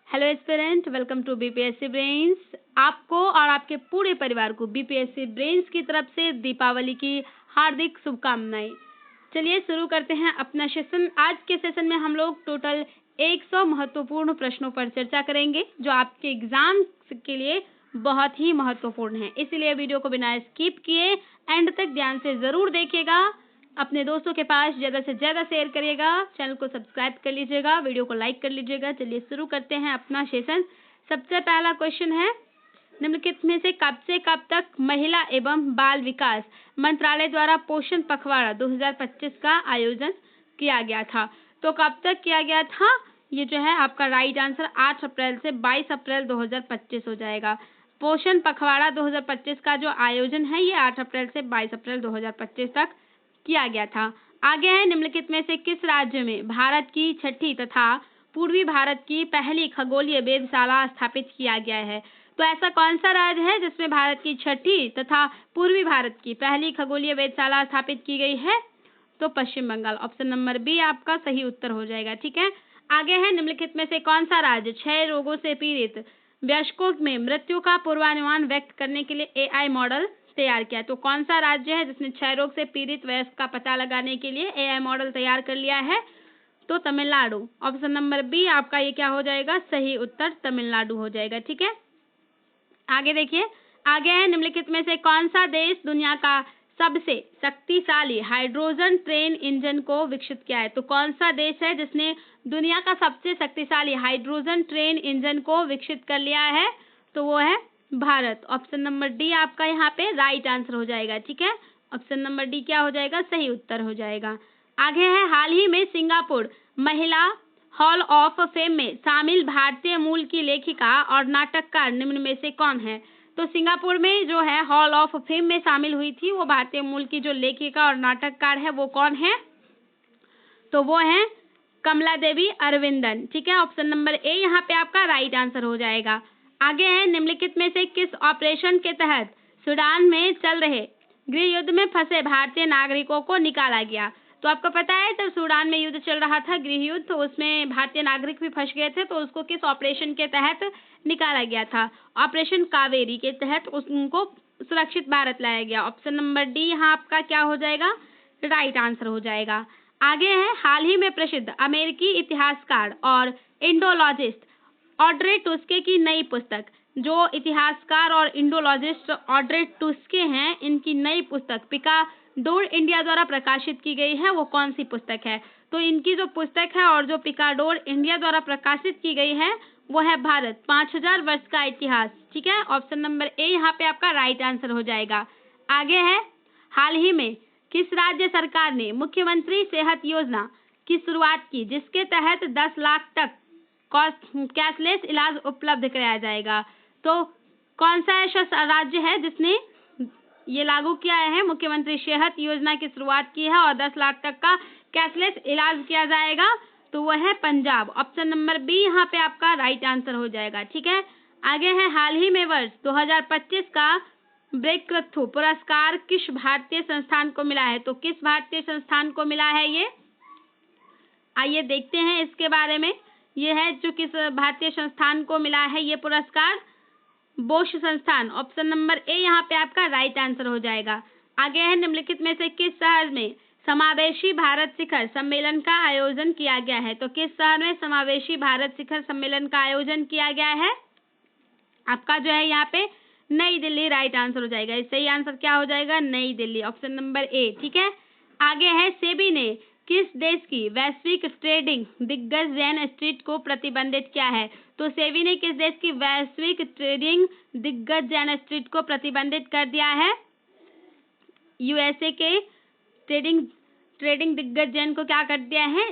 Hello aspirant, welcome to BPSC brains. आपको और आपके पूरे परिवार को बीपीएससी ब्रेन्स की तरफ से दीपावली की हार्दिक शुभकामनाएं। चलिए शुरू करते हैं अपना सेशन। आज के सेशन में हम लोग टोटल 100 महत्वपूर्ण प्रश्नों पर चर्चा करेंगे जो आपके एग्जाम के लिए बहुत ही महत्वपूर्ण है। इसलिए वीडियो को बिना स्किप किए एंड तक ध्यान से जरूर देखिएगा। अपने दोस्तों के पास ज़्यादा से ज़्यादा शेयर करिएगा। चैनल को सब्सक्राइब कर लीजिएगा, वीडियो को लाइक कर लीजिएगा। चलिए शुरू करते हैं अपना सेशन। सबसे पहला क्वेश्चन है, निम्नलिखित में से कब तक महिला एवं बाल विकास मंत्रालय द्वारा पोषण पखवाड़ा 2025 का आयोजन किया गया था? तो कब तक किया गया था? ये जो है आपका राइट आंसर 8 अप्रैल से 22 अप्रैल 2025 हो जाएगा। पोषण पखवाड़ा 2025 का जो आयोजन है ये 8 अप्रैल से 22 अप्रैल 2025 तक किया गया था। आगे है, निम्नलिखित में से किस राज्य में भारत की छठी तथा पूर्वी भारत की पहली खगोलीय वेधशाला स्थापित किया गया है? तो ऐसा कौन सा राज्य है जिसमें भारत की छठी तथा पूर्वी भारत की पहली खगोलीय वेधशाला स्थापित की गई है? तो पश्चिम बंगाल। ऑप्शन नंबर बी आपका सही उत्तर हो जाएगा। ठीक है, आगे है, निम्नलिखित में से कौन सा राज्य क्षय रोगों से पीड़ित वयस्कों में मृत्यु का पूर्वानुमान व्यक्त करने के लिए एआई मॉडल तैयार किया? तो कौन सा राज्य है जिसने क्षय रोग से पीड़ित वयस्क का पता लगाने के लिए एआई मॉडल तैयार कर लिया है? तो तमिलनाडु। ऑप्शन नंबर बी आपका ये क्या हो जाएगा? सही उत्तर तमिलनाडु हो जाएगा। ठीक है, आगे देखिए, आगे है, निम्नलिखित में से कौन सा देश दुनिया का सबसे शक्तिशाली हाइड्रोजन ट्रेन इंजन को विकसित किया है? तो कौन सा देश है जिसने दुनिया का सबसे शक्तिशाली हाइड्रोजन ट्रेन इंजन को विकसित कर लिया है? तो वो है भारत। ऑप्शन नंबर डी आपका यहाँ पे राइट आंसर हो जाएगा। ठीक है, ऑप्शन नंबर डी क्या हो जाएगा? सही उत्तर हो जाएगा। आगे है, हाल ही में सिंगापुर महिला हॉल ऑफ फेम में शामिल भारतीय मूल की लेखिका और नाटककार निम्न में से कौन है? तो सिंगापुर में जो है हॉल ऑफ फेम में शामिल हुई थी वो भारतीय मूल की जो लेखिका और नाटककार है वो कौन है? तो वो है कमला देवी अरविंदन। ठीक है, ऑप्शन नंबर ए यहाँ पे आपका राइट आंसर हो जाएगा। आगे है, निम्नलिखित में से किस ऑपरेशन के तहत सूडान में चल रहे गृह युद्ध में फंसे भारतीय नागरिकों को निकाला गया? तो आपको पता है जब सूडान में युद्ध चल रहा था, गृह युद्ध, तो उसमें भारतीय नागरिक भी फंस गए थे, तो उसको किस ऑपरेशन के तहत निकाला गया था? ऑपरेशन कावेरी के तहत उनको सुरक्षित भारत लाया गया। ऑप्शन नंबर डी यहाँ आपका क्या हो जाएगा? राइट आंसर हो जाएगा। आगे है, हाल ही में प्रसिद्ध अमेरिकी इतिहासकार और इंडोलॉजिस्ट ऑड्रे टुस्के की नई पुस्तक, जो इतिहासकार और इंडोलॉजिस्ट ऑड्रे टुस्के हैं, इनकी नई पुस्तक पिकाडोर इंडिया द्वारा प्रकाशित की गई है, वो कौन सी पुस्तक है? तो इनकी जो पुस्तक है और जो पिकाडोर इंडिया द्वारा प्रकाशित की गई है वो है भारत 5000 वर्ष का इतिहास। ठीक है, ऑप्शन नंबर ए यहाँ पे आपका राइट आंसर हो जाएगा। आगे है, हाल ही में किस राज्य सरकार ने मुख्यमंत्री सेहत योजना की शुरुआत की जिसके तहत 10 लाख तक कैशलेस इलाज उपलब्ध कराया जाएगा? तो कौन सा ऐसा राज्य है जिसने ये लागू किया है, मुख्यमंत्री सेहत योजना की शुरुआत की है और 10 लाख तक का कैशलेस इलाज किया जाएगा? तो वह है पंजाब। ऑप्शन नंबर बी यहाँ पे आपका राइट आंसर हो जाएगा। ठीक है, आगे है, हाल ही में वर्ष 2025 का ब्रेकथ्रू पुरस्कार किस भारतीय संस्थान को मिला है? तो किस भारतीय संस्थान को मिला है ये? आइए देखते हैं इसके बारे में। ये है जो किस भारतीय संस्थान को मिला है ये पुरस्कार? बोश संस्थान। ऑप्शन नंबर ए यहाँ पे आपका राइट आंसर हो जाएगा। आगे है, निम्नलिखित में से किस शहर में समावेशी भारत शिखर सम्मेलन का आयोजन किया गया है? तो किस शहर में समावेशी भारत शिखर सम्मेलन का आयोजन किया गया है? आपका जो है यहाँ पे नई दिल्ली राइट आंसर हो जाएगा। सही आंसर क्या हो जाएगा? नई दिल्ली। Option number A. ठीक है, आगे है, सेबी ने किस देश की वैश्विक ट्रेडिंग दिग्गज जैन स्ट्रीट को प्रतिबंधित किया है? तो सेबी ने किस देश की वैश्विक ट्रेडिंग दिग्गज जैन स्ट्रीट को प्रतिबंधित कर दिया है? यूएसए के ट्रेडिंग दिग्गज जैन को क्या कर दिया है?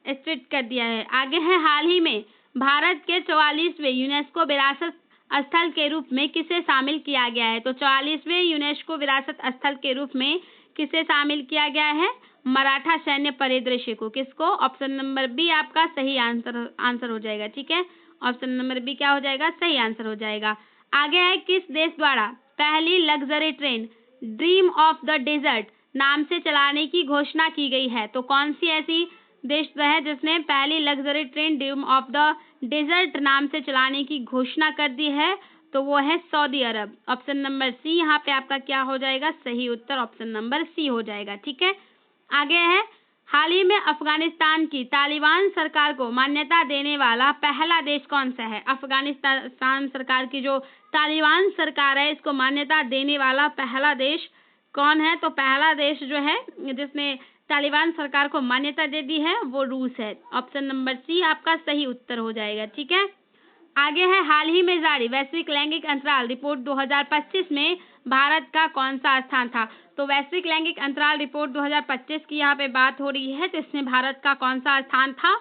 स्ट्रिक्ट कर दिया है। आगे है, हाल ही में भारत के 44वें यूनेस्को विरासत स्थल के रूप में किसे शामिल किया गया है? तो 44वें यूनेस्को विरासत स्थल के रूप में किसे शामिल किया गया है? मराठा सैन्य परिदृश्य को। किसको? ऑप्शन नंबर बी आपका सही आंसर हो जाएगा। ठीक है, ऑप्शन नंबर बी क्या हो जाएगा? सही आंसर हो जाएगा। आगे है, किस देश द्वारा पहली luxury train dream of the desert नाम से चलाने की घोषणा की गई है? तो कौन सी ऐसी देश वह है जिसने पहली luxury train dream of the desert नाम से चलाने की घोषणा कर दी है? तो वो है सऊदी अरब। ऑप्शन नंबर सी यहाँ पे आपका क्या हो जाएगा? सही उत्तर ऑप्शन नंबर सी हो जाएगा। ठीक है, आगे है, हाल ही में अफगानिस्तान की तालिबान सरकार को मान्यता देने वाला पहला देश कौन सा है? अफगानिस्तान सरकार की जो तालिबान सरकार है, इसको मान्यता देने वाला पहला देश कौन है? तो पहला देश जो है जिसने तालिबान सरकार को मान्यता दे दी है वो रूस है। ऑप्शन नंबर सी आपका सही उत्तर हो जाएगा। ठीक है, आगे है, हाल ही में जारी वैश्विक लैंगिक अंतराल रिपोर्ट 2025 में भारत का कौन सा स्थान था? तो वैश्विक लैंगिक अंतराल रिपोर्ट 2025 की यहाँ पे बात हो रही है, तो इसमें भारत का कौन सा स्थान था?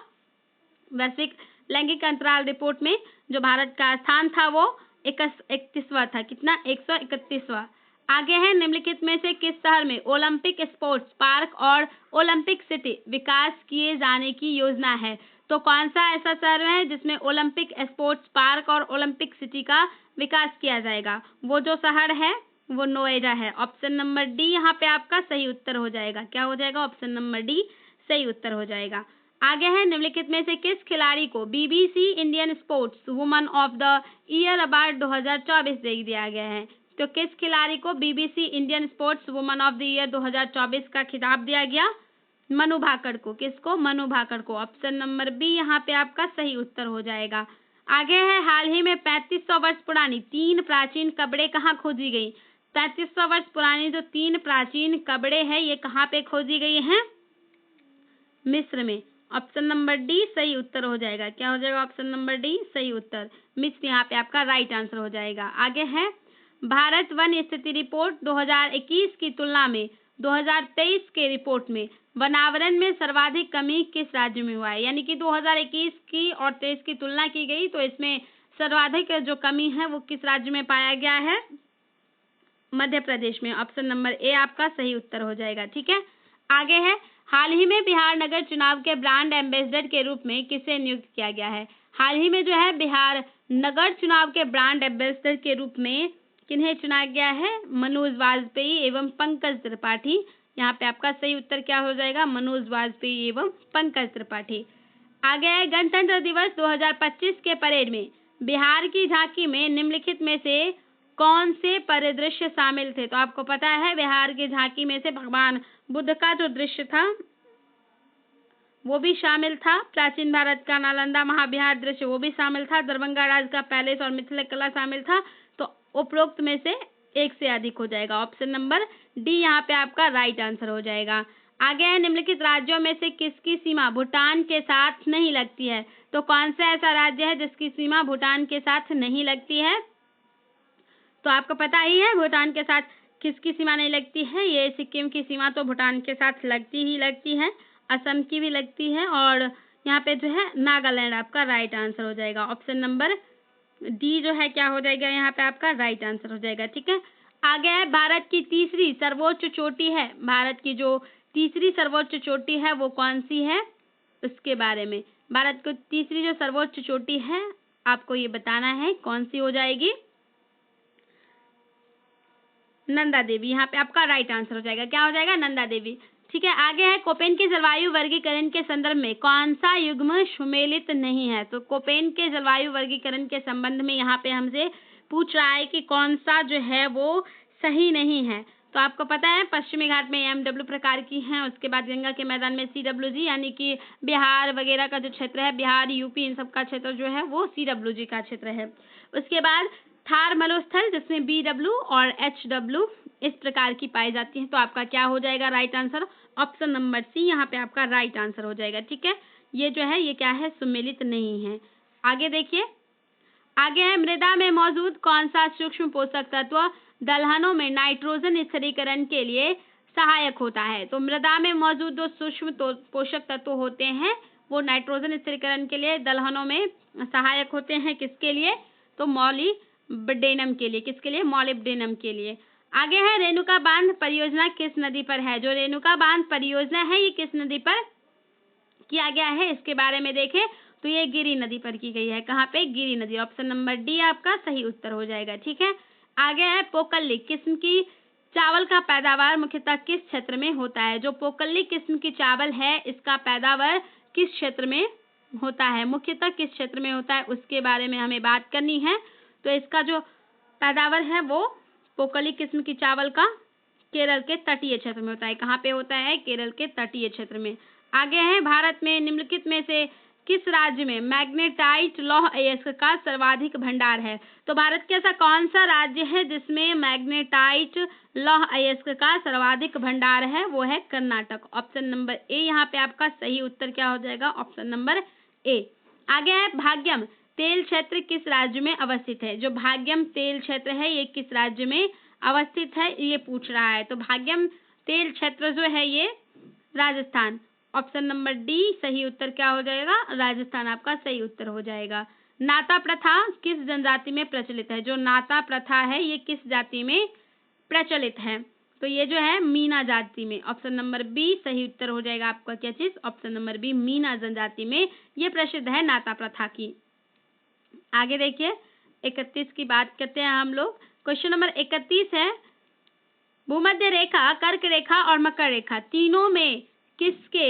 वैश्विक लैंगिक अंतराल रिपोर्ट में जो भारत का स्थान था वो 31वां था। कितना? 131वां। आगे है, निम्नलिखित में से किस शहर में ओलंपिक स्पोर्ट्स पार्क और ओलंपिक सिटी विकास किए जाने की योजना है? तो कौन सा ऐसा शहर है जिसमें ओलंपिक स्पोर्ट्स पार्क और ओलंपिक सिटी का विकास किया जाएगा? वो जो शहर है वो नोएडा है। ऑप्शन नंबर डी यहाँ पे आपका सही उत्तर हो जाएगा। क्या हो जाएगा? ऑप्शन नंबर डी सही उत्तर हो जाएगा। आगे है, निम्नलिखित में से किस खिलाड़ी को BBC Indian sports woman of the year award 2024 दे दिया गया है? तो किस खिलाड़ी को BBC Indian sports woman of the year 2024 का खिताब दिया गया? मनु भाकर को। किसको? मनु भाकर को। ऑप्शन नंबर बी यहाँ पे आपका सही उत्तर हो जाएगा। आगे है, हाल ही में 3500 वर्ष पुरानी 3 प्राचीन कब्रें कहाँ खोजी गई? 3500 वर्ष पुरानी जो 3 प्राचीन कब्रें हैं ये कहाँ पे खोजी गई हैं? मिस्र में। ऑप्शन नंबर डी सही उत्तर हो जाएगा। क्या हो जाएगा? ऑप्शन नंबर डी सही उत्तर, मिस्र यहाँ पे आपका राइट आंसर हो जाएगा। आगे है, भारत वन स्थिति रिपोर्ट 2021 की तुलना में 2023 के रिपोर्ट में वनावरण में सर्वाधिक कमी किस राज्य में हुआ है? यानी कि 2021 की और 23 की तुलना की गई तो इसमें सर्वाधिक जो कमी है वो किस राज्य में पाया गया है? मध्य प्रदेश में। ऑप्शन नंबर ए आपका सही उत्तर हो जाएगा। ठीक है, आगे है, हाल ही में बिहार नगर चुनाव के ब्रांड एम्बेसडर के रूप में किसे नियुक्त किया गया है? हाल ही में जो है बिहार नगर चुनाव के ब्रांड एम्बेसडर के रूप में किन्हें चुना गया है? मनोज वाजपेयी एवं पंकज त्रिपाठी। यहाँ पे आपका सही उत्तर क्या हो जाएगा? मनोज वाजपेयी एवं पंकज त्रिपाठी। आगे है, गणतंत्र दिवस 2025 के परेड में बिहार की झांकी में निम्नलिखित में से कौन से परिदृश्य शामिल थे? तो आपको पता है बिहार की झांकी में से भगवान बुद्ध का जो दृश्य था वो भी शामिल था, प्राचीन भारत का नालंदा महाविहार दृश्य वो भी शामिल था, दरभंगा राज का पैलेस और मिथिला कला शामिल था। तो उपरोक्त में से एक से अधिक हो जाएगा। ऑप्शन नंबर डी यहाँ पे आपका राइट आंसर हो जाएगा। आगे है, निम्नलिखित राज्यों में से किसकी सीमा भूटान के साथ नहीं लगती है? तो कौन सा ऐसा राज्य है जिसकी सीमा भूटान के साथ नहीं लगती है? तो आपको पता ही है भूटान के साथ किसकी सीमा नहीं लगती है? ये सिक्किम की सीमा तो भूटान के साथ लगती ही लगती है, असम की भी लगती है और यहाँ पे जो है नागालैंड आपका राइट आंसर हो जाएगा। ऑप्शन नंबर डी जो है क्या हो जाएगा? यहाँ पे आपका राइट आंसर हो जाएगा। ठीक है, आगे है, भारत की तीसरी सर्वोच्च चोटी है, भारत की जो तीसरी सर्वोच्च चोटी है वो कौन सी है? उसके बारे में, भारत की तीसरी जो सर्वोच्च चोटी है आपको ये बताना है कौन सी हो जाएगी? नंदा देवी। यहाँ पे आपका राइट आंसर हो जाएगा। क्या हो जाएगा? नंदा देवी। ठीक है, आगे है, कोपेन के जलवायु वर्गीकरण के संदर्भ में कौन सा युग्म सुमेलित नहीं है? तो कोपेन के जलवायु वर्गीकरण के संबंध में यहाँ पे हमसे पूछ रहा है कि कौन सा जो है वो सही नहीं है। तो आपको पता है पश्चिमी घाट में MW प्रकार की हैं, उसके बाद गंगा के मैदान में CWG यानी कि बिहार वगैरह का जो क्षेत्र है, बिहार यूपी इन सब का क्षेत्र जो है वो CWG का क्षेत्र है। उसके बाद थार मरुस्थल जिसमें BW और HW इस प्रकार की पाई जाती है। तो आपका क्या हो जाएगा right answer? Option number C यहाँ पे आपका राइट आंसर हो जाएगा। ठीक है, ये जो है ये क्या है? सुमेलित नहीं है। आगे देखिए, आगे है, मृदा में मौजूद कौन सा सूक्ष्म पोषक तत्व दलहनों में नाइट्रोजन स्थिरीकरण के लिए सहायक होता है? तो मृदा में मौजूद जो सूक्ष्म पोषक तत्व होते हैं वो नाइट्रोजन स्थिरीकरण के लिए दलहनों में सहायक होते हैं। किसके लिए? तो मॉलिब्डेनम के लिए। किसके लिए? मॉलिब्डेनम के लिए। आगे है, रेणुका बांध परियोजना किस नदी पर है? जो रेणुका बांध परियोजना है ये किस नदी पर किया गया है? इसके बारे में देखें तो ये गिरि नदी पर की गई है। कहाँ पे? गिरि नदी। ऑप्शन नंबर डी आपका सही उत्तर हो जाएगा। ठीक है, आगे है, पोकल्ली किस्म की चावल का पैदावार मुख्यतः किस क्षेत्र में होता है? जो पोकली किस्म की चावल है इसका पैदावार किस क्षेत्र में होता है? मुख्यतः किस क्षेत्र में होता है उसके बारे में हमें बात करनी है। तो इसका जो पैदावार है वो पोकली किस्म की चावल का केरल के तटीय क्षेत्र में होता है। कहाँ पे होता है? केरल के तटीय क्षेत्र में। आगे है, भारत में निम्नलिखित में से किस राज्य में मैग्नेटाइट लौह अयस्क का सर्वाधिक भंडार है? तो भारत का ऐसा कौन सा राज्य है जिसमें मैग्नेटाइट लौह अयस्क का सर्वाधिक भंडार है? वो है कर्नाटक। ऑप्शन नंबर ए यहाँ पे आपका सही उत्तर क्या हो जाएगा? Option number A. आगे है, भाग्यम तेल क्षेत्र किस राज्य में अवस्थित है? जो भाग्यम तेल क्षेत्र है ये किस राज्य में अवस्थित है ये पूछ रहा है। तो भाग्यम तेल क्षेत्र जो है ये राजस्थान। ऑप्शन नंबर डी सही उत्तर क्या हो जाएगा? राजस्थान आपका सही उत्तर हो जाएगा। नाता प्रथा किस जनजाति में प्रचलित है? जो नाता प्रथा है ये किस जाति में प्रचलित है? तो ये जो है मीना जाति में। ऑप्शन नंबर बी सही उत्तर हो जाएगा आपका क्या चीज? ऑप्शन नंबर बी मीना जनजाति में ये प्रसिद्ध है नाता प्रथा की। आगे देखिए 31 की बात करते हैं हम लोग। क्वेश्चन नंबर 31 है, भूमध्य रेखा, कर्क रेखा और मकर रेखा तीनों में किसके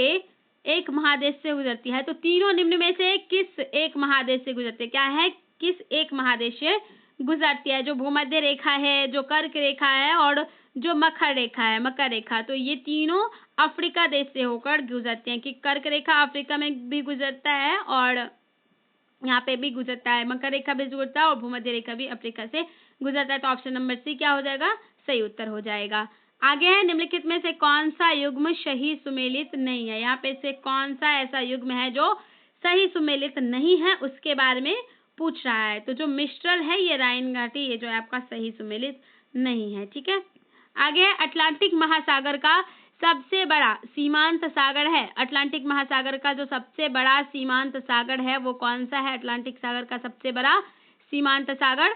एक महादेश से गुजरती है? तो तीनों निम्न में से किस एक महादेश से गुजरती है? क्या है? किस एक महादेश से गुजरती है? जो भूमध्य रेखा है, जो कर्क रेखा है और जो मकर रेखा है, मकर रेखा, तो ये तीनों अफ्रीका देश से होकर गुजरती हैं। कि कर्क रेखा अफ्रीका में भी गुजरता है और यहाँ पे भी गुजरता है, मकर रेखा भी गुजरता है और भूमध्य रेखा भी अफ्रीका से गुजरता है। तो ऑप्शन नंबर सी क्या हो जाएगा? सही उत्तर हो जाएगा। आगे है, निम्नलिखित में से कौन सा युग्म सही सुमेलित नहीं है? यहाँ पे से कौन सा ऐसा युग्म है जो सही सुमेलित नहीं है उसके बारे में पूछ रहा है। तो जो मिस्ट्रल है ये राइन घाटी ये जो है आपका सही सुमेलित नहीं है। ठीक है, आगे है, अटलांटिक महासागर का सबसे बड़ा सीमांत सागर है। अटलांटिक महासागर का जो सबसे बड़ा सीमांत सागर है वो कौन सा है? अटलांटिक सागर का सबसे बड़ा सीमांत सागर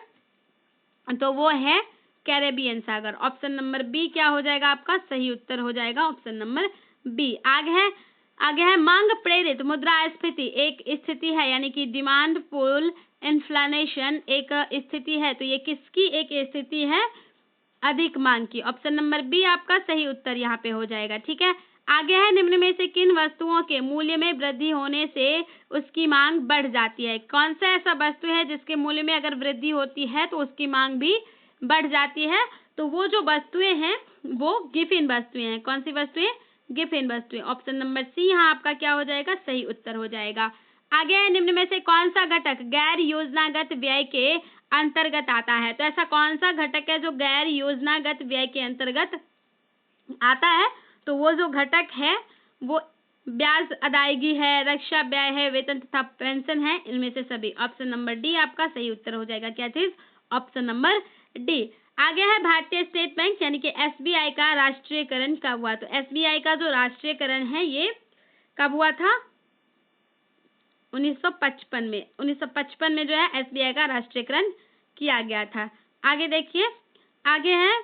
तो वो है कैरेबियन सागर। ऑप्शन नंबर बी क्या हो जाएगा आपका? सही उत्तर हो जाएगा ऑप्शन नंबर बी। आगे है मांग प्रेरित मुद्रास्फीति एक स्थिति है, यानी कि डिमांड पुल इन्फ्लेशन एक स्थिति है। तो ये किसकी एक स्थिति है? अधिक मांग की। ऑप्शन नंबर बी आपका सही उत्तर यहाँ पे हो जाएगा। ठीक है, आगे है, निम्न में से किन वस्तुओं के मूल्य में वृद्धि होने से उसकी मांग बढ़ जाती है? कौन सा ऐसा वस्तु है जिसके मूल्य में अगर वृद्धि होती है तो उसकी मांग भी बढ़ जाती है? तो वो जो वस्तुएं हैं वो गिफिन वस्तुएं हैं। कौन सी वस्तुएं? गिफिन वस्तुएं। ऑप्शन नंबर सी यहाँ आपका क्या हो जाएगा? सही उत्तर हो जाएगा। आगे है, निम्न में से कौन सा घटक गैर योजनागत व्यय के अंतर्गत आता है? तो ऐसा कौन सा घटक है जो गैर योजनागत व्यय के अंतर्गत आता है? तो वो जो घटक है वो ब्याज अदायगी है, रक्षा व्यय है, वेतन तथा पेंशन है, इनमें से सभी। ऑप्शन नंबर डी आपका सही उत्तर हो जाएगा। क्या चीज? Option number D. आगे है, भारतीय स्टेट बैंक यानी कि एसबीआई का राष्ट्रीयकरण कब हुआ? तो एसबीआई का जो राष्ट्रीयकरण है ये कब हुआ था? 1955 में। 1955 में जो है एसबीआई का राष्ट्रीयकरण किया गया था। आगे देखिए, आगे है,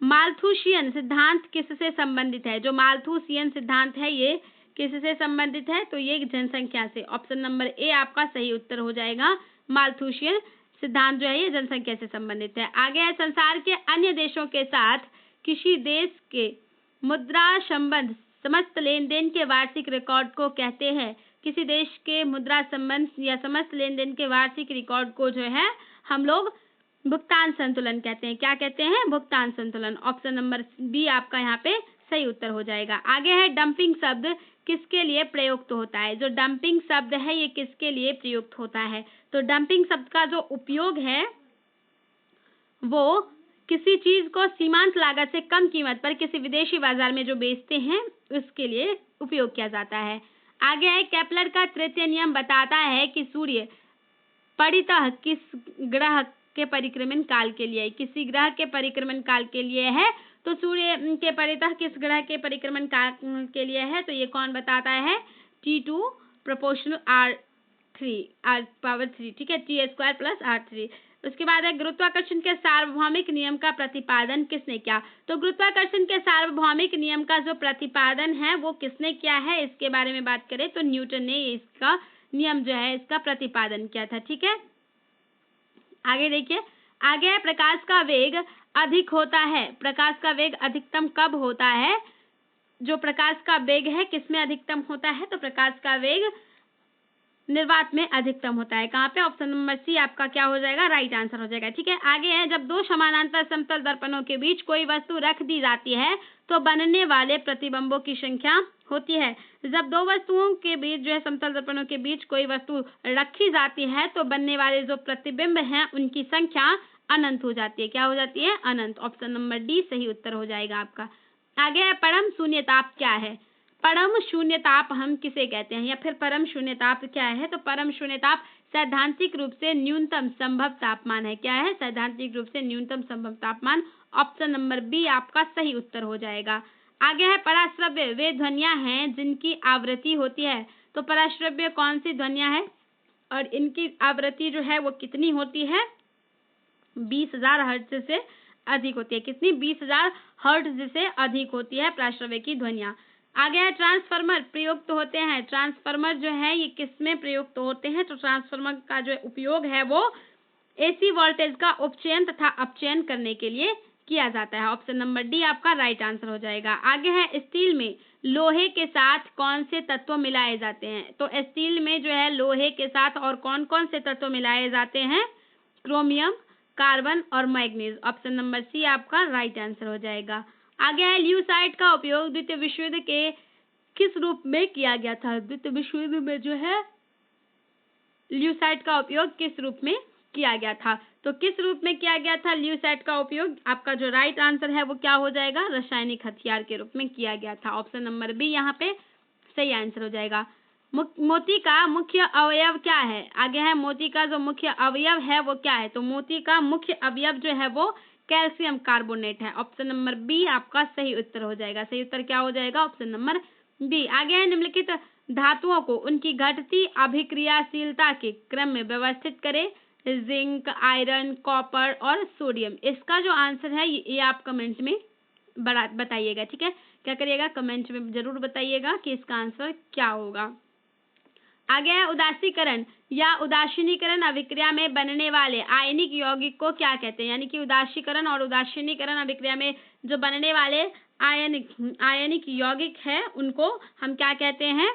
माल्थुसियन सिद्धांत किससे संबंधित है? जो माल्थुसियन सिद्धांत है ये किससे संबंधित है? तो ये जनसंख्या से। ऑप्शन नंबर ए आपका सही उत्तर हो जाएगा। माल्थुसियन सिद्धांत जो है ये जनसंख्या से संबंधित है। आगे है, संसार के अन्य देशों के साथ किसी देश के मुद्रा संबंध समस्त लेन देन के वार्षिक रिकॉर्ड को कहते हैं? किसी देश के मुद्रा संबंध या समस्त लेन देन के वार्षिक रिकॉर्ड को जो है हम लोग भुगतान संतुलन कहते हैं। क्या कहते हैं? भुगतान संतुलन। ऑप्शन नंबर बी आपका यहाँ पे सही उत्तर हो जाएगा। आगे है, डंपिंग शब्द किसके लिए प्रयुक्त होता है? जो डंपिंग शब्द है ये किसके लिए प्रयुक्त होता है? तो डंपिंग शब्द का जो उपयोग है वो किसी चीज को सीमांत लागत से कम कीमत पर किसी विदेशी बाजार में जो बेचते हैं उसके लिए उपयोग किया जाता है। आगे है, केपलर का तृतीय नियम बताता है कि सूर्य परितः किस ग्रह के परिक्रमण काल के लिए? किसी ग्रह के परिक्रमण काल के लिए है। तो सूर्य के परितः किस ग्रह के परिक्रमण काल के लिए है? तो ये कौन बताता है? T2 प्रोपोर्शनल R3 ठीक है, T² + R3। उसके बाद है, गुरुत्वाकर्षण के सार्वभौमिक नियम का प्रतिपादन किसने किया? तो गुरुत्वाकर्षण के सार्वभौमिक नियम का जो प्रतिपादन है वो किसने किया है? इसके बारे में बात करें तो न्यूटन ने इसका नियम जो है इसका प्रतिपादन किया था। ठीक है, आगे देखिए, आगे है प्रकाश का वेग अधिक होता है। प्रकाश का वेग अधिकतम कब होता है? जो प्रकाश का वेग है किसमें अधिकतम होता है? तो प्रकाश का वेग निर्वात में अधिकतम होता है। कहाँ पे? ऑप्शन नंबर सी आपका क्या हो जाएगा? राइट आंसर हो जाएगा। ठीक है, आगे है जब दो समानांतर समतल दर्पणों के बीच कोई वस्तु रख दी जाती है तो बनने वाले प्रतिबिंबों की संख्या होती है। जब दो वस्तुओं के बीच जो है समतल दर्पणों के बीच कोई वस्तु रखी जाती है तो बनने वाले जो प्रतिबिंब हैं उनकी संख्या अनंत हो जाती है। क्या हो जाती है? अनंत। ऑप्शन नंबर डी सही उत्तर हो जाएगा आपका। आगे है परम शून्यताप क्या है? परम शून्यताप हम किसे कहते हैं या फिर परम शून्यताप क्या है? तो परम शून्यताप सैद्धांतिक रूप से न्यूनतम संभव तापमान है। क्या है? सैद्धांतिक रूप से न्यूनतम संभव तापमान। ऑप्शन नंबर बी आपका सही उत्तर हो जाएगा। आगे है पराश्रव्य वे ध्वनियां हैं जिनकी आवृत्ति होती है। तो पराश्रव्य कौन सी ध्वनियां हैं और इनकी आवृत्ति जो है वो कितनी होती है? 20,000 हर्ट्ज से अधिक होती है। कितनी? 20,000 हर्ट्ज से अधिक होती है पराश्रव्य की ध्वनियां। आगे है ट्रांसफार्मर प्रयुक्त होते हैं। ट्रांसफार्मर जो है ये किसमें प्रयुक्त होते हैं? तो ट्रांसफार्मर का जो उपयोग है वो एसी वोल्टेज का उपचयन तथा अपचयन करने के लिए किया जाता है। ऑप्शन नंबर डी आपका राइट आंसर हो जाएगा। आगे है स्टील में लोहे के साथ कौन से तत्व मिलाए जाते हैं? तो स्टील में जो है लोहे के साथ और कौन कौन से तत्व मिलाए जाते हैं? क्रोमियम, कार्बन और मैग्नीज। ऑप्शन नंबर सी आपका राइट आंसर हो जाएगा। आगे है ल्यूसाइड का उपयोग द्वितीय विश्व युद्ध के किस रूप में किया गया था? द्वितीय विश्व युद्ध में जो है ल्यूसाइड का उपयोग किस रूप में किया गया था? तो किस रूप में किया गया था ल्यूसाइड का उपयोग? आपका जो राइट आंसर है वो क्या हो जाएगा? रासायनिक हथियार के रूप में किया गया था। ऑप्शन नंबर बी यहाँ पे सही आंसर हो जाएगा। मोती का मुख्य अवयव क्या है? आगे है मोती का जो मुख्य अवयव है वो क्या है? तो मोती का मुख्य अवयव जो है वो कैल्शियम कार्बोनेट है। ऑप्शन नंबर बी आपका सही उत्तर हो जाएगा। सही उत्तर क्या हो जाएगा? Option number B. आगे है निम्नलिखित धातुओं को उनकी घटती अभिक्रियाशीलता के क्रम में व्यवस्थित करें। जिंक, आयरन, कॉपर और सोडियम। इसका जो आंसर है ये आप कमेंट में बताइएगा। ठीक है, क्या करिएगा? कमेंट में जरूर बताइएगा कि इसका आंसर क्या होगा। आगे है उदासीकरण या उदासीनीकरण अभिक्रिया में बनने वाले आयनिक यौगिक को क्या कहते हैं? यानी कि उदासीकरण और उदासीनीकरण अभिक्रिया में जो बनने वाले आयनिक यौगिक है उनको हम क्या कहते हैं?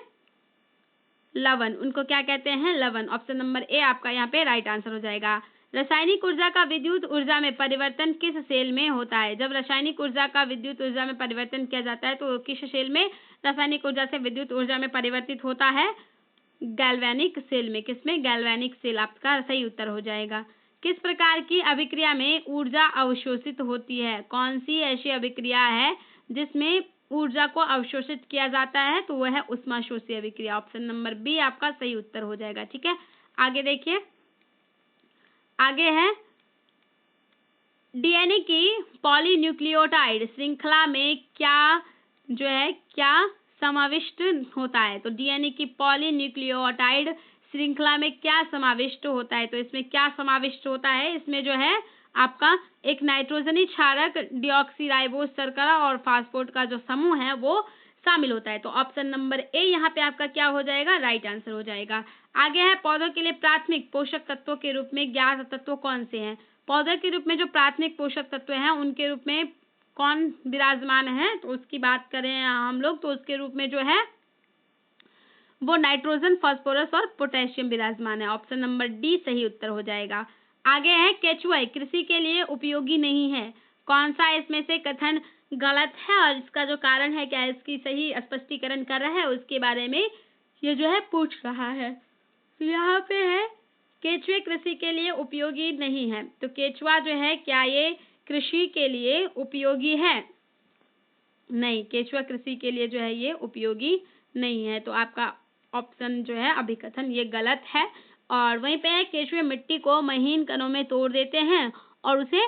लवण। उनको क्या कहते हैं? लवण। ऑप्शन नंबर ए आपका यहाँ पे राइट आंसर हो जाएगा। रासायनिक ऊर्जा का विद्युत ऊर्जा में परिवर्तन किस सेल में होता है? जब रासायनिक ऊर्जा का विद्युत ऊर्जा में परिवर्तन किया जाता है तो किस सेल में रासायनिक ऊर्जा से विद्युत ऊर्जा में परिवर्तित होता है? गैल्वेनिक सेल में। किसमें? गैल्वेनिक सेल आपका सही उत्तर हो जाएगा। किस प्रकार की अभिक्रिया में ऊर्जा अवशोषित होती है? कौन सी ऐसी अभिक्रिया है जिसमें ऊर्जा को अवशोषित किया जाता है? तो वह है ऊष्माशोषी अभिक्रिया। ऑप्शन नंबर बी आपका सही उत्तर हो जाएगा। ठीक है, आगे देखिए। आगे है डीएनए की पॉलीन्यूक्लियोटाइड श्रृंखला में क्या समाविष्ट होता है? तो डीएनए की पॉलीन्यूक्लियोटाइड श्रृंखला में क्या समाविष्ट होता है? तो इसमें क्या समाविष्ट होता है? इसमें जो है आपका एक नाइट्रोजनी क्षारक, डीऑक्सीराइबोस शर्करा और फास्फेट का जो समूह है वो शामिल होता है। तो ऑप्शन नंबर ए यहाँ पे आपका क्या हो जाएगा? राइट आंसर हो जाएगा। आगे है पौधों के लिए प्राथमिक पोषक तत्वों के रूप में ज्ञात तत्व कौन से हैं? पौधों के रूप में जो प्राथमिक पोषक तत्व हैं उनके रूप में कौन विराजमान है? तो उसकी बात करें हम लोग तो उसके रूप में जो है वो नाइट्रोजन, फास्फोरस और पोटेशियम विराजमान है। ऑप्शन नंबर डी सही उत्तर हो जाएगा। आगे है केचुआ कृषि के लिए उपयोगी नहीं है। कौन सा इसमें से कथन गलत है और इसका जो कारण है क्या इसकी सही स्पष्टीकरण कर रहा है उसके बारे में ये जो है पूछ रहा है। तो यहाँ पे है केचुए कृषि के लिए उपयोगी नहीं है। तो केचुआ जो है क्या ये कृषि के लिए उपयोगी है? नहीं, केचुआ कृषि के लिए जो है ये उपयोगी नहीं है। तो आपका ऑप्शन जो है अभिकथन ये गलत है। और वहीं पे है केचुए मिट्टी को महीन कणों में तोड़ देते हैं और उसे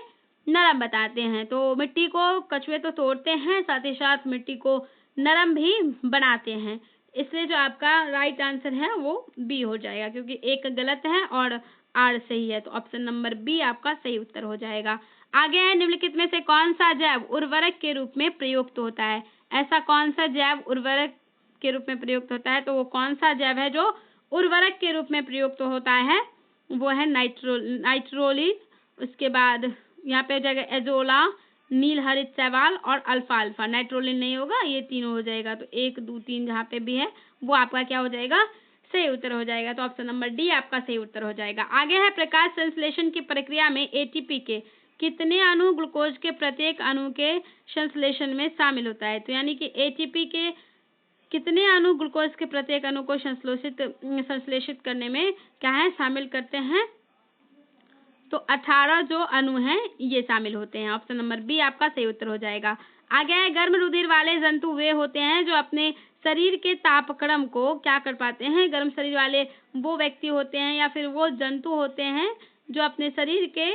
नरम बताते हैं। तो मिट्टी को कछुए तो तोड़ते हैं, साथ ही साथ मिट्टी को नरम भी बनाते हैं। इसलिए जो आपका राइट आंसर है वो बी हो जाएगा, क्योंकि एक गलत है और आर सही है। तो ऑप्शन नंबर बी आपका सही उत्तर हो जाएगा। आगे है निम्नलिखित में से कौन सा जैव उर्वरक के रूप में प्रयुक्त होता है? ऐसा कौन सा जैव उर्वरक के रूप में प्रयुक्त होता है? तो वो कौन सा जैव है जो उर्वरक के रूप में प्रयुक्त होता है? वो है नाइट्रोलिन उसके बाद यहाँ पे हो जाएगा एजोला, नील हरित शैवाल और अल्फा अल्फा। नाइट्रोलिन नहीं होगा, ये तीनों हो जाएगा। तो 1 2 3 जहाँ पे भी है वो आपका क्या हो जाएगा, सही उत्तर हो जाएगा। तो ऑप्शन नंबर डी आपका सही उत्तर हो जाएगा। आगे है प्रकाश संश्लेषण की प्रक्रिया में एटीपी के कितने अणु ग्लूकोज के प्रत्येक अणु के संश्लेषण में शामिल होता है। तो यानी कि एटीपी के कितने अणु ग्लूकोज के प्रत्येक अणु को संश्लेषित करने में क्या है, शामिल करते हैं। तो 18 जो अणु हैं ये शामिल होते हैं। ऑप्शन नंबर बी आपका सही उत्तर हो जाएगा। आगे है गर्म रुधिर वाले जंतु वे होते हैं जो अपने शरीर के तापक्रम को क्या कर पाते हैं। गर्म शरीर वाले वो व्यक्ति होते हैं या फिर वो जंतु होते हैं जो अपने शरीर के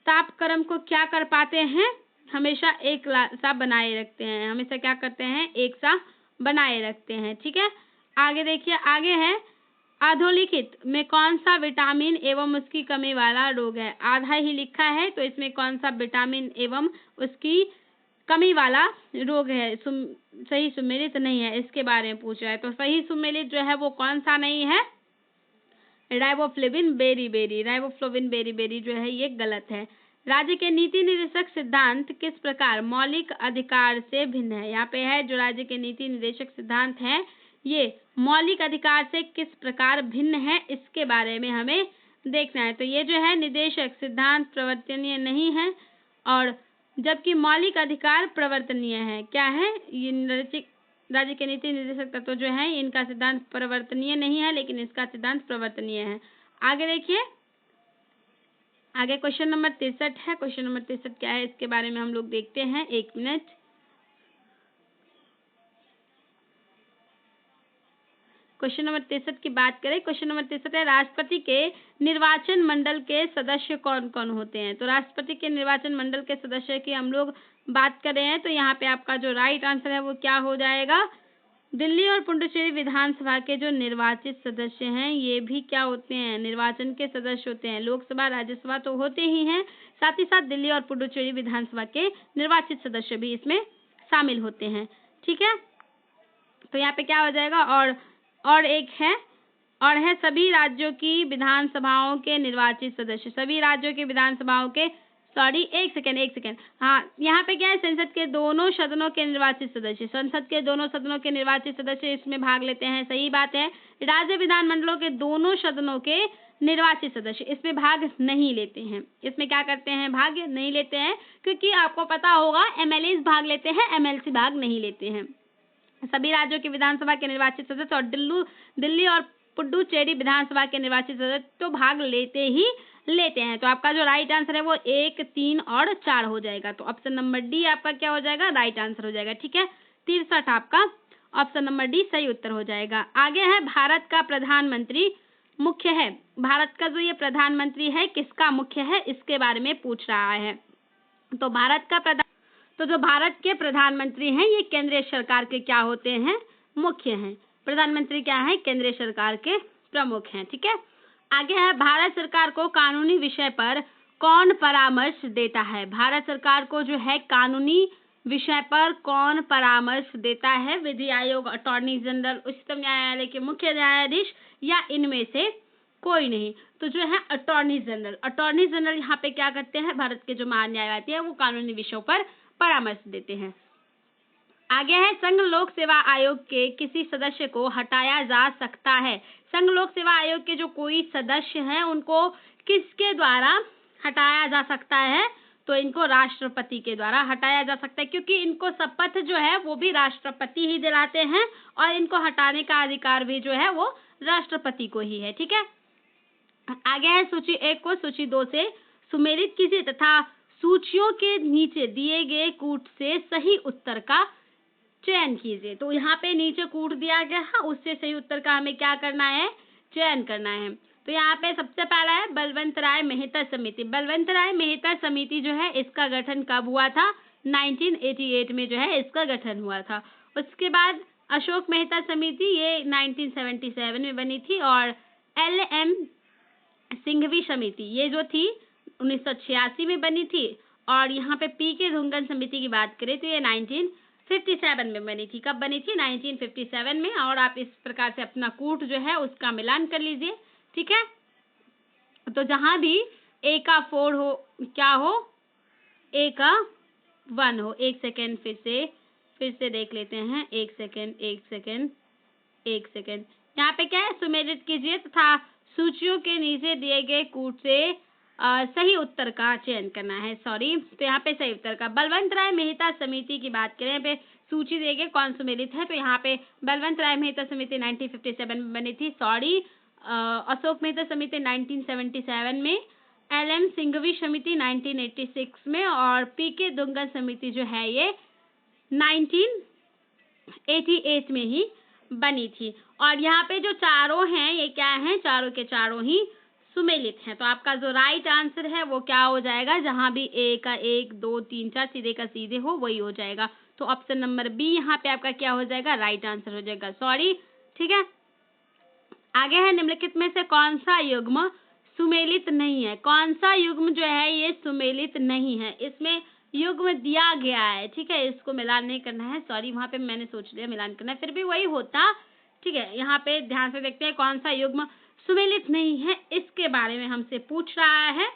तापक्रम को क्या कर पाते हैं, हमेशा एक सा बनाए रखते हैं। हमेशा क्या करते हैं, एक सा बनाए रखते हैं। ठीक है, आगे देखिए, आगे है अधोलिखित में कौन सा विटामिन एवं उसकी कमी वाला रोग है। आधा ही लिखा है तो इसमें कौन सा विटामिन एवं उसकी कमी वाला रोग है, सही सुमेलित नहीं है, इसके बारे में पूछ रहा है। तो सही सुमेलित जो है वो कौन सा नहीं है, राइबोफ्लेविन बेरीबेरी। राइबोफ्लेविन बेरीबेरी जो है ये गलत है। राज्य के नीति निर्देशक सिद्धांत किस प्रकार मौलिक अधिकार से भिन्न है। यहाँ पे है जो राज्य के नीति निर्देशक सिद्धांत है ये मौलिक अधिकार से किस प्रकार भिन्न है, इसके बारे में हमें देखना है। तो ये जो है निर्देशक सिद्धांत प्रवर्तनीय नहीं है और जबकि मौलिक अधिकार प्रवर्तनीय है। क्या है, ये राज्य के नीति निर्देशक तत्व जो है इनका सिद्धांत प्रवर्तनीय नहीं है लेकिन इसका सिद्धांत प्रवर्तनीय है। आगे देखिए, आगे क्वेश्चन नंबर 63 है। क्वेश्चन नंबर 63 क्या है इसके बारे में हम लोग देखते हैं, 1 मिनट। क्वेश्चन नंबर 63 की बात करें, क्वेश्चन नंबर 63 है राष्ट्रपति के निर्वाचन मंडल के सदस्य कौन कौन होते हैं। तो राष्ट्रपति के निर्वाचन मंडल के सदस्य की हम लोग बात कर रहे हैं तो यहाँ पे आपका जो राइट आंसर है वो क्या हो जाएगा, दिल्ली और पुडुचेरी विधानसभा के जो निर्वाचित सदस्य हैं ये भी क्या होते हैं, निर्वाचन के सदस्य होते हैं। लोकसभा राज्यसभा तो होते ही हैं, साथ ही साथ दिल्ली और पुडुचेरी विधानसभा के निर्वाचित सदस्य भी इसमें शामिल होते हैं। ठीक है, तो यहाँ पे क्या हो जाएगा, और एक है और है सभी राज्यों की विधानसभाओं के निर्वाचित सदस्य। सभी राज्यों के विधानसभाओं के एक सेकेंड, हाँ यहाँ पे क्या है, संसद के दोनों सदनों के निर्वाचित सदस्य। संसद के दोनों सदनों के निर्वाचित सदस्य इसमें भाग लेते हैं, सही बात है। राज्य विधानमंडलों के दोनों सदनों के निर्वाचित सदस्य इसमें भाग नहीं लेते हैं। इसमें क्या करते हैं, भाग नहीं लेते हैं, क्योंकि आपको पता होगा एमएलए भाग लेते हैं, एमएलसी भाग नहीं लेते हैं। सभी राज्यों की विधानसभा के निर्वाचित सदस्य और दिल्ली और पुडुचेरी विधानसभा के निर्वाचित सदस्य तो भाग लेते हैं। तो आपका जो राइट आंसर है वो 1 3 और 4 हो जाएगा। तो ऑप्शन नंबर डी आपका क्या हो जाएगा, राइट आंसर हो जाएगा। ठीक है, 63 आपका ऑप्शन नंबर डी सही उत्तर हो जाएगा। आगे है भारत का प्रधानमंत्री मुख्य है। भारत का जो ये प्रधानमंत्री है किसका मुख्य है, इसके बारे में पूछ रहा है। तो जो भारत के प्रधानमंत्री हैं ये केंद्रीय सरकार के क्या होते हैं, मुख्य हैं। प्रधानमंत्री क्या है, केंद्रीय सरकार के प्रमुख हैं। ठीक है, आगे है भारत सरकार को कानूनी विषय पर कौन परामर्श देता है। भारत सरकार को जो है कानूनी विषय पर कौन परामर्श देता है, विधि आयोग, अटॉर्नी जनरल, उच्चतम न्यायालय के मुख्य न्यायाधीश या इनमें से कोई नहीं। तो जो है अटॉर्नी जनरल यहाँ पे क्या करते हैं, भारत के जो महान्यायवादी है वो कानूनी विषयों पर परामर्श देते हैं। आगे है संघ लोक सेवा आयोग के किसी सदस्य को हटाया जा सकता है। संघ लोक सेवा आयोग के जो कोई सदस्य हैं उनको किसके द्वारा हटाया जा सकता है, तो इनको राष्ट्रपति के द्वारा हटाया जा सकता है, क्योंकि इनको शपथ जो है वो भी राष्ट्रपति ही दिलाते हैं और इनको हटाने का अधिकार भी जो है वो राष्ट्रपति को ही है। ठीक है, आगे है सूची 1 को सूची 2 से सुमेलित कीजिए तथा सूचियों के नीचे दिए गए कूट से सही उत्तर का चयन कीजिए। तो यहाँ पे नीचे कूट दिया गया है, उससे सही उत्तर का हमें क्या करना है, चयन करना है। तो यहाँ पे सबसे पहला है बलवंत राय मेहता समिति। बलवंत राय मेहता समिति जो है इसका गठन कब हुआ था, 1988 में जो है इसका गठन हुआ था। उसके बाद अशोक मेहता समिति ये 1977 में बनी थी और LM सिंघवी समिति ये जो थी 1986 में बनी थी। और यहाँ पे PK धुंगन समिति की बात करें तो ये 1957 में बनी थी। कब बनी थी, 1957 में। और आप इस प्रकार से अपना कूट जो है उसका मिलान कर लीजिए। ठीक है, तो जहां भी A का 4 हो, क्या हो, ए का 1 हो। एक सेकेंड, फिर से देख लेते हैं। एक सेकेंड। यहाँ पे क्या है, सुमेलित कीजिए तथा सूचियों के नीचे दिए गए कूट से सही उत्तर का चयन करना है। सॉरी, तो यहाँ पे सही उत्तर का बलवंत राय मेहता समिति की बात करें, यहाँ पे सूची दिए गए कौन सुमेलित है, तो यहाँ पे बलवंत राय मेहता समिति 1957 में बनी थी। सॉरी, अशोक मेहता समिति 1977 में, LM सिंघवी समिति 1986 में, और PK दुंगन समिति जो है ये 1988 में ही बनी थी। और यहाँ पे जो चारों हैं ये क्या हैं, चारों के चारों ही सुमेलित हैं। तो आपका जो राइट आंसर है वो क्या हो जाएगा, जहां भी ए का 1 2 3 4 सीधे का सीधे हो वही हो जाएगा। तो ऑप्शन नंबर बी यहाँ पे आपका क्या हो जाएगा, राइट आंसर हो जाएगा। सॉरी, ठीक है। आगे है, निम्नलिखित में से कौन सा युग्म सुमेलित नहीं है। कौन सा युग्म जो है ये सुमेलित नहीं है, इसमें युग्म दिया गया है, ठीक है, इसको मिलान नहीं करना है। सॉरी, वहां पे मैंने सोच लिया मिलान करना है, फिर भी वही होता, ठीक है। यहाँ पे ध्यान से देखते हैं कौन सा युग्म सुमेलित नहीं है, इसके बारे में हमसे पूछ रहा है।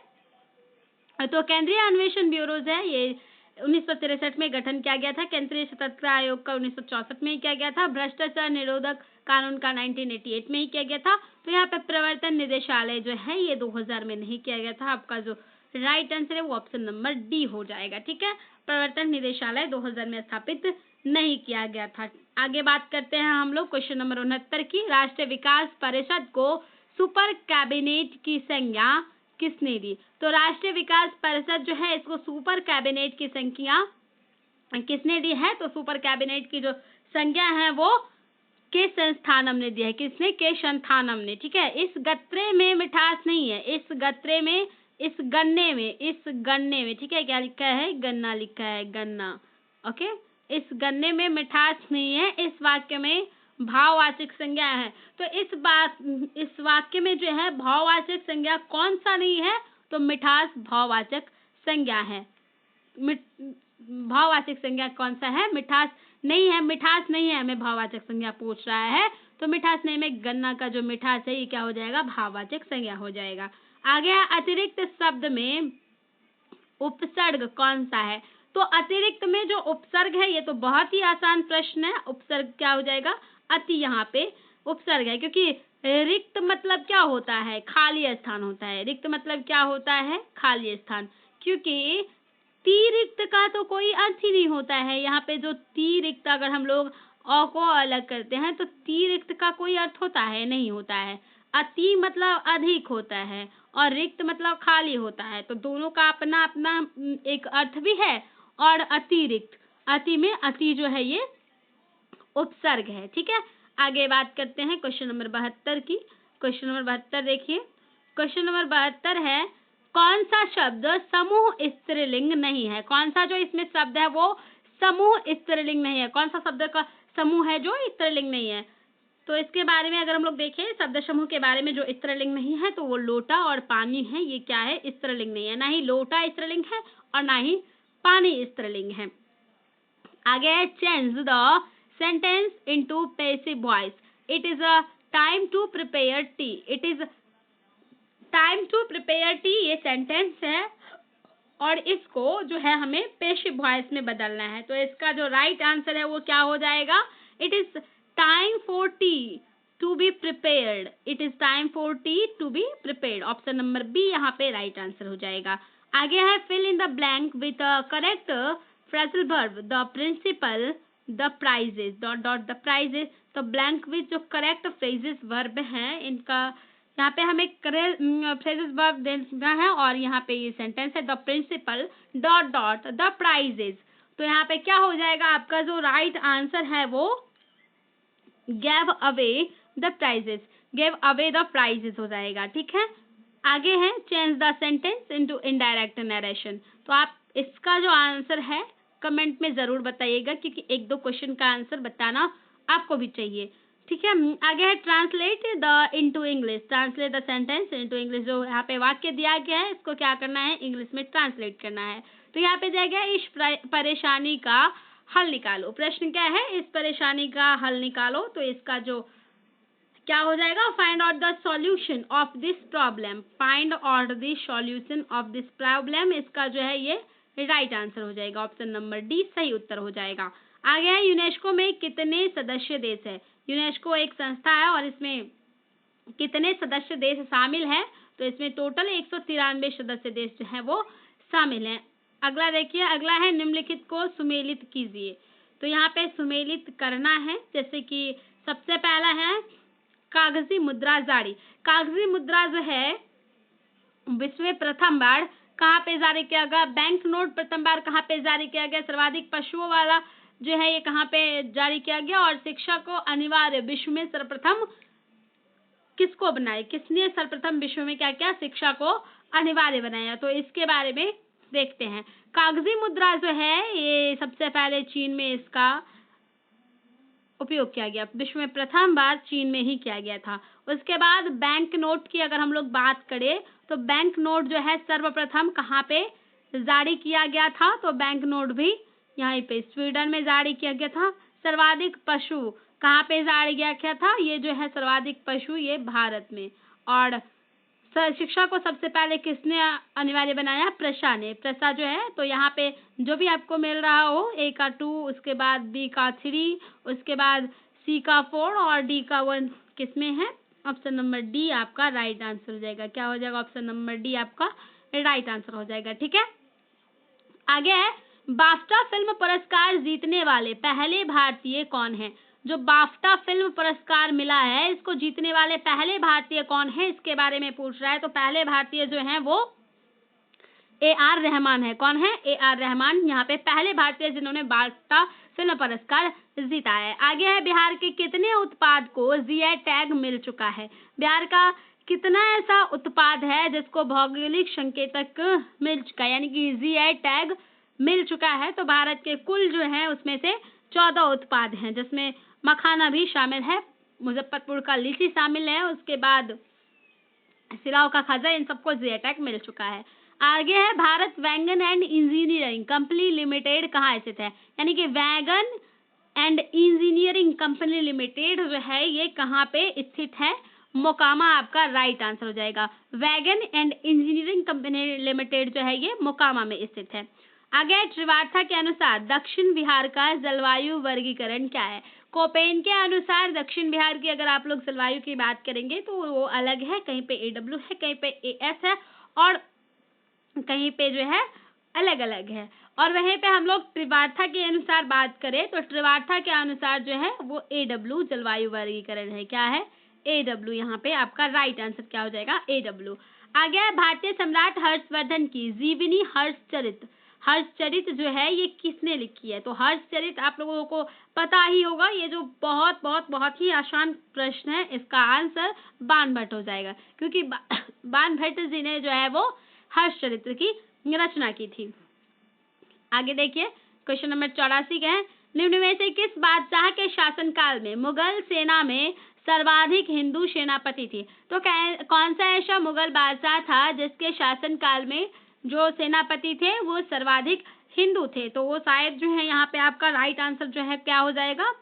तो केंद्रीय अन्वेषण ब्यूरो है ये 1963 में गठन किया गया था। केंद्रीय सतर्कता आयोग का 1964 में ही किया गया था। भ्रष्टाचार निरोधक कानून का 1988 में ही किया गया था। तो यहाँ पे प्रवर्तन निदेशालय जो है ये 2000 में नहीं किया गया था। आपका जो राइट आंसर है वो ऑप्शन नंबर डी हो जाएगा, ठीक है। प्रवर्तन निदेशालय 2000 में स्थापित नहीं किया गया था। आगे बात करते हैं हम लोग क्वेश्चन नंबर 69 की। राष्ट्रीय विकास परिषद को सुपर कैबिनेट की संज्ञा किसने दी। तो राष्ट्रीय विकास परिषद जो है इसको सुपर कैबिनेट की संज्ञा किसने दी है, तो सुपर कैबिनेट की जो संज्ञा है वो के संस्थानम ने दी है। किसने, के संस्थानम ने, ठीक है। इस गत्रे में मिठास नहीं है, इस गन्ने में, ठीक है, क्या लिखा है, गन्ना लिखा है, गन्ना, ओके। इस गन्ने में मिठास नहीं है, इस वाक्य में भाववाचक संज्ञा है। तो इस वाक्य में जो है भाववाचक संज्ञा कौन सा नहीं है, तो मिठास भाववाचक संज्ञा है। भाववाचक संज्ञा कौन सा है, मिठास नहीं है। मिठास नहीं है, हमें भाववाचक संज्ञा पूछ रहा है, तो मिठास नहीं में गन्ना का जो मिठास है ये क्या हो जाएगा, भाववाचक संज्ञा हो जाएगा। आगे अतिरिक्त शब्द में उपसर्ग कौन सा है। तो अतिरिक्त में जो उपसर्ग है ये तो बहुत ही आसान प्रश्न है। उपसर्ग क्या हो जाएगा, अति, यहाँ पे उपसर्ग है, क्योंकि रिक्त मतलब क्या होता है, खाली स्थान होता है। रिक्त मतलब क्या होता है, खाली स्थान, क्योंकि तिरिक्त का तो कोई अर्थ ही नहीं होता है। यहाँ पे जो तिरिक्त, अगर हम लोग अ को अलग करते हैं तो तिरिक्त का कोई अर्थ होता है, नहीं होता है। अति मतलब अधिक होता है और रिक्त मतलब खाली होता है। तो दोनों का अपना अपना एक अर्थ भी है। और अतिरिक्त, अति में अति जो है ये उपसर्ग है, ठीक है। आगे बात करते हैं क्वेश्चन नंबर 72 की। क्वेश्चन नंबर 72 देखिए। क्वेश्चन नंबर 72 है, कौन सा शब्द समूह स्त्रीलिंग नहीं है। कौन सा जो इसमें शब्द है वो समूह स्त्रीलिंग नहीं है। कौन सा शब्द का समूह है जो स्त्रीलिंग नहीं है। तो इसके बारे में अगर हम लोग देखें शब्द समूह के बारे में, जो स्त्रीलिंग नहीं है तो वो लोटा और पानी है। ये क्या है, स्त्रीलिंग नहीं है, ना ही लोटा स्त्रीलिंग है और ना ही पानी स्त्रीलिंग है। आगे है, change the sentence into passive voice. It is a time to prepare tea. It is time to prepare tea, ये सेंटेंस है और इसको जो है हमें पैसिव वॉइस में बदलना है। तो इसका जो राइट आंसर है वो क्या हो जाएगा, it is time for tea to be prepared. It is time for tea to be prepared. Option number B यहाँ पे राइट आंसर हो जाएगा। आगे है, fill in the blank with correct phrasal verb, the principal, the prizes, dot dot the prizes. तो blank with जो correct phrases verb है इनका यहाँ पे हमें फ्रेजेस वर्ब देना है और यहाँ पे ये सेंटेंस है, the principal dot dot the prizes. तो यहाँ पे क्या हो जाएगा, आपका जो राइट आंसर है वो gave away the prizes, gave away the prizes हो जाएगा, ठीक है। आगे है, change the sentence into indirect narration. तो आप इसका जो आंसर है कमेंट में जरूर बताइएगा, क्योंकि एक दो क्वेश्चन का आंसर बताना आपको भी चाहिए, ठीक है। आगे है, translate the into English. Translate the sentence into English. जो यहाँ पे वाक्य दिया गया है इसको क्या करना है, इंग्लिश में ट्रांसलेट करना है। तो यहाँ पे जाएगा, इस परेशानी का हल निकालो। प्रश्न क्या है, इस परेशानी का हल निकालो। तो इसका जो क्या हो जाएगा? Find out the solution of this problem, find out the solution of this problem, इसका जो है ये राइट आंसर हो जाएगा, ऑप्शन नंबर डी सही उत्तर हो जाएगा। आगे है यूनेस्को में कितने सदस्य देश है? यूनेस्को एक संस्था है और इसमें कितने सदस्य देश शामिल है? तो इसमें टोटल 193 सदस्य देश जो है वो शामिल हैं। अगला देखिए, अगला है निम्नलिखित को सुमेलित कीजिए। तो यहाँ पे सुमेलित करना है, जैसे कि सबसे पहला है कागजी मुद्रा जारी। कागजी मुद्रा जो है विश्व में प्रथम बार कहाँ पे जारी किया गया? बैंक नोट प्रथम बार कहाँ पे जारी किया गया? सर्वाधिक पशुओं वाला जो है ये कहाँ पे जारी किया गया? और शिक्षा को अनिवार्य विश्व में सर्वप्रथम किसको बनाए? किसने सर्वप्रथम विश्व में क्या किया? शिक्षा को अनिवार्य बनाया। तो इसके बारे में देखते हैं। कागजी मुद्रा जो है ये सबसे पहले चीन में इसका उपयोग किया गया, विश्व में प्रथम बार चीन में ही किया गया था। उसके बाद बैंक नोट की अगर हम लोग बात करें तो बैंक नोट जो है सर्वप्रथम कहाँ पे जारी किया गया था? तो बैंक नोट भी यहाँ पे स्वीडन में जारी किया गया था। सर्वाधिक पशु कहाँ पे जारी किया था? ये जो है सर्वाधिक पशु ये भारत में। और शिक्षा को सबसे पहले किसने अनिवार्य बनाया? प्रशा ने। प्रशा जो है, तो यहाँ पे जो भी आपको मिल रहा हो, ए का 2, उसके बाद बी का 3, उसके बाद सी का 4 और डी का 1 किसमें है? ऑप्शन नंबर डी आपका राइट आंसर हो जाएगा। क्या हो जाएगा? ऑप्शन नंबर डी आपका राइट आंसर हो जाएगा। ठीक है, आगे है बाफ्टा फिल्म पुरस्कार जीतने वाले पहले भारतीय कौन है? जो बाफ्टा फिल्म पुरस्कार मिला है इसको जीतने वाले पहले भारतीय कौन है, इसके बारे में पूछ रहा है। तो पहले भारतीय जो हैं वो AR रहमान है। कौन है? AR रहमान यहाँ पे पहले भारतीय जिन्होंने बाफ्टा फिल्म पुरस्कार जीता है। आगे है बिहार के कितने उत्पाद को GI टैग मिल चुका है? बिहार का कितना ऐसा उत्पाद है जिसको भौगोलिक संकेतक मिल चुका है, यानी कि GI टैग मिल चुका है? तो भारत के कुल जो है उसमें से 14 उत्पाद हैं, जिसमें मखाना भी शामिल है, मुजफ्फरपुर का लीची शामिल है, उसके बाद सिलाव का खाजा, इन सबको GI टैग मिल चुका है। आगे है Bharat wagon and engineering company limited कहाँ स्थित है? यानी कि wagon and engineering company limited जो है ये कहाँ पे स्थित है? मोकामा आपका राइट आंसर हो जाएगा। Wagon and engineering company limited जो है ये मोकामा में स्थित है। आगे त्रिवार्था के अनुसार दक्षिण बिहार का जलवायु वर्गीकरण क्या है? कोपेन के अनुसार दक्षिण बिहार की अगर आप लोग जलवायु की बात करेंगे तो वो अलग है, कहीं पे AW है, कहीं पे AS है और कहीं पे जो है अलग अलग है। और वहीं पे हम लोग त्रिवार्था के अनुसार बात करें तो त्रिवार्था के अनुसार जो है वो AW जलवायु वर्गीकरण है। क्या है? AW। यहाँ पे आपका राइट आंसर क्या हो जाएगा? AW। आगे है भारतीय सम्राट हर्षवर्धन की जीवनी हर्षचरित। हर्षचरित जो है ये किसने लिखी है? तो हर्षचरित आप लोगों को पता ही होगा, ये जो बहुत बहुत बहुत ही आसान प्रश्न है, इसका आंसर बाण भट्ट हो जाएगा, क्योंकि बाण भट्ट जी ने जो है वो हर्षचरित्र की रचना की थी। आगे देखिए क्वेश्चन नंबर 84 का है निम्न में से किस बादशाह के शासनकाल में मुगल सेना में सर्वाधिक हिंदू सेनापति थे? तो कौन सा ऐसा मुगल बादशाह था जिसके शासनकाल में जो सेनापति थे वो सर्वाधिक हिंदू थे? तो वो शायद जो है यहाँ पे आपका राइट आंसर जो है क्या हो जाएगा?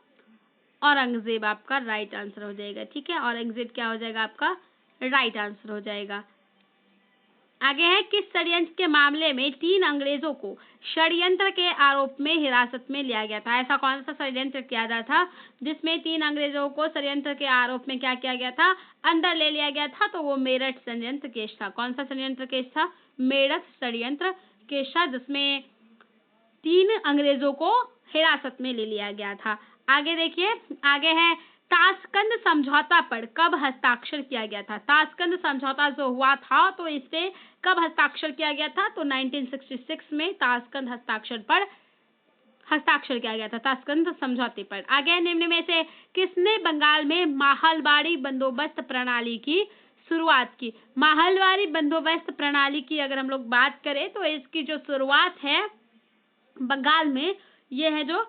औरंगजेब आपका राइट आंसर हो जाएगा। ठीक है, औरंगजेब क्या हो जाएगा? आपका राइट आंसर हो जाएगा। आगे है किस षड्यंत्र के मामले में 3 अंग्रेजों को षड्यंत्र के आरोप में हिरासत में लिया गया था? ऐसा कौन सा षड्यंत्र किया गया था जिसमें 3 अंग्रेजों को षड्यंत्र के आरोप में क्या किया गया था? अंदर ले लिया गया था। तो वो मेरठ षड्यंत्र केस था। कौन सा षड्यंत्र केस था? मेरठ षड्यंत्र केस था, जिसमें 3 अंग्रेजों को हिरासत में ले लिया गया था। आगे देखिए, आगे है ताशकंद समझौता पर कब हस्ताक्षर किया गया था? ताशकंद समझौता जो हुआ था तो इससे कब हस्ताक्षर किया गया था? तो 1966 में ताशकंद हस्ताक्षर किया गया था, ताशकंद समझौते पर। आगे निम्न में से किसने बंगाल में माहलवाड़ी बंदोबस्त प्रणाली की शुरुआत की? माहलवाड़ी बंदोबस्त प्रणाली की अगर हम लोग बात करें तो इसकी जो शुरुआत है बंगाल में, ये है जो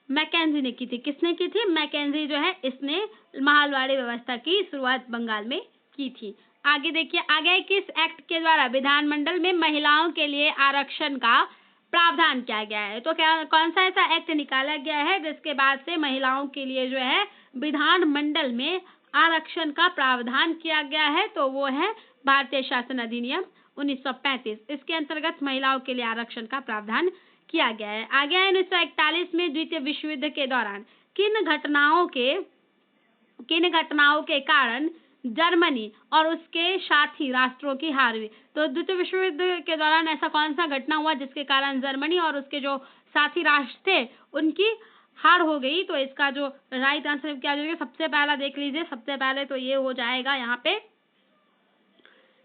मैकेंजी ने की थी। किसने की थी? मैकेंजी जो है इसने माहलवाड़ी व्यवस्था की शुरुआत बंगाल में की थी। आगे देखिए, आगे किस एक्ट के द्वारा विधानमंडल में महिलाओं के लिए आरक्षण का प्रावधान किया गया है? तो क्या कौन सा ऐसा एक्ट निकाला गया है जिसके बाद से महिलाओं के लिए जो है विधानमंडल में आरक्षण का प्रावधान किया गया है, तो वो है भारतीय शासन अधिनियम 1935। इसके अंतर्गत महिलाओं के लिए आरक्षण का प्रावधान किया गया है। आगे है 1941 में द्वितीय विश्व युद्ध के दौरान किन घटनाओं के कारण जर्मनी और उसके साथी राष्ट्रों की हार हुई। तो द्वितीय विश्व युद्ध के दौरान ऐसा कौन सा घटना हुआ जिसके कारण जर्मनी और उसके जो साथी राष्ट्र थे उनकी हार हो गई। तो इसका जो राइट आंसर क्या हो जाएगा, सबसे पहला देख लीजिए। सबसे पहले तो ये हो जाएगा यहाँ पे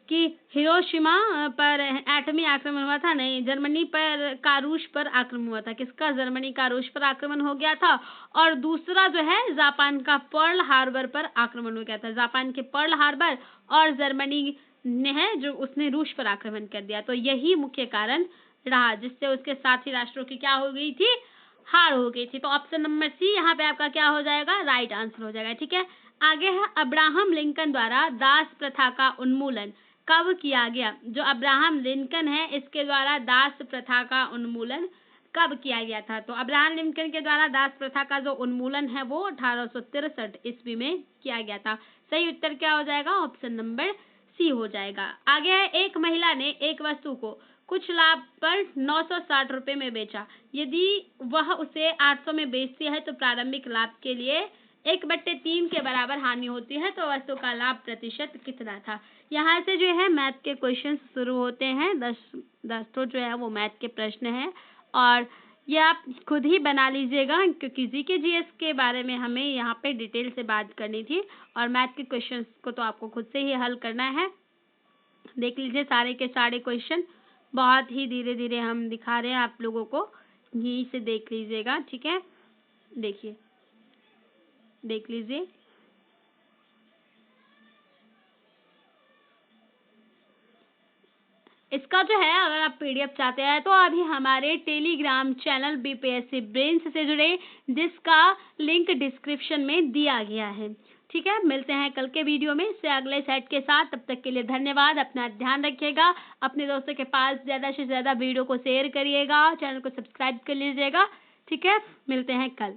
कि हिरोशिमा पर एटमी आक्रमण हुआ था। नहीं, जर्मनी पर का रूस पर आक्रमण हुआ था। किसका? जर्मनी का रूस पर आक्रमण हो गया था। और दूसरा जो है जापान का पर्ल हार्बर पर आक्रमण हो गया था। जापान के पर्ल हार्बर और जर्मनी ने है जो उसने रूस पर आक्रमण कर दिया। तो यही मुख्य कारण रहा जिससे उसके साथी राष्ट्रों की क्या हो गई थी, हार हो गई थी। तो ऑप्शन नंबर सी यहाँ पे आपका क्या हो जाएगा, राइट आंसर हो जाएगा। ठीक है, आगे है अब्राहम लिंकन द्वारा दास प्रथा का उन्मूलन कब किया गया। जो अब्राहम लिंकन है इसके द्वारा दास प्रथा का उन्मूलन कब किया गया था। तो अब्राहम लिंकन के द्वारा दास प्रथा का जो उन्मूलन है वो 1863 ईस्वी में किया गया था। सही उत्तर क्या हो जाएगा, ऑप्शन नंबर सी हो जाएगा। आगे है एक महिला ने एक वस्तु को कुछ लाभ पर 960 रुपए में बेचा। यदि वह उसे 800 में बेचती है तो प्रारंभिक लाभ के लिए 1/3 के बराबर हानि होती है। तो वस्तु का लाभ प्रतिशत कितना था। यहाँ से जो है मैथ के क्वेश्चन शुरू होते हैं। 10 तो जो है वो मैथ के प्रश्न हैं और ये आप खुद ही बना लीजिएगा क्योंकि जीके जीएस के बारे में हमें यहाँ पे डिटेल से बात करनी थी और मैथ के क्वेश्चंस को तो आपको खुद से ही हल करना है। देख लीजिए सारे के सारे क्वेश्चन, बहुत ही धीरे धीरे हम दिखा रहे हैं आप लोगों को, यहीं से देख लीजिएगा। ठीक है, देखिए देख लीजिए। इसका जो है अगर आप पीडीएफ चाहते हैं तो अभी हमारे टेलीग्राम चैनल बीपीएससी ब्रेन्स से जुड़े जिसका लिंक डिस्क्रिप्शन में दिया गया है। ठीक है, मिलते हैं कल के वीडियो में से अगले सेट के साथ। तब तक के लिए धन्यवाद, अपना ध्यान रखिएगा, अपने दोस्तों के पास ज़्यादा से ज़्यादा वीडियो को शेयर करिएगा, चैनल को सब्सक्राइब कर लीजिएगा। ठीक है, मिलते हैं कल।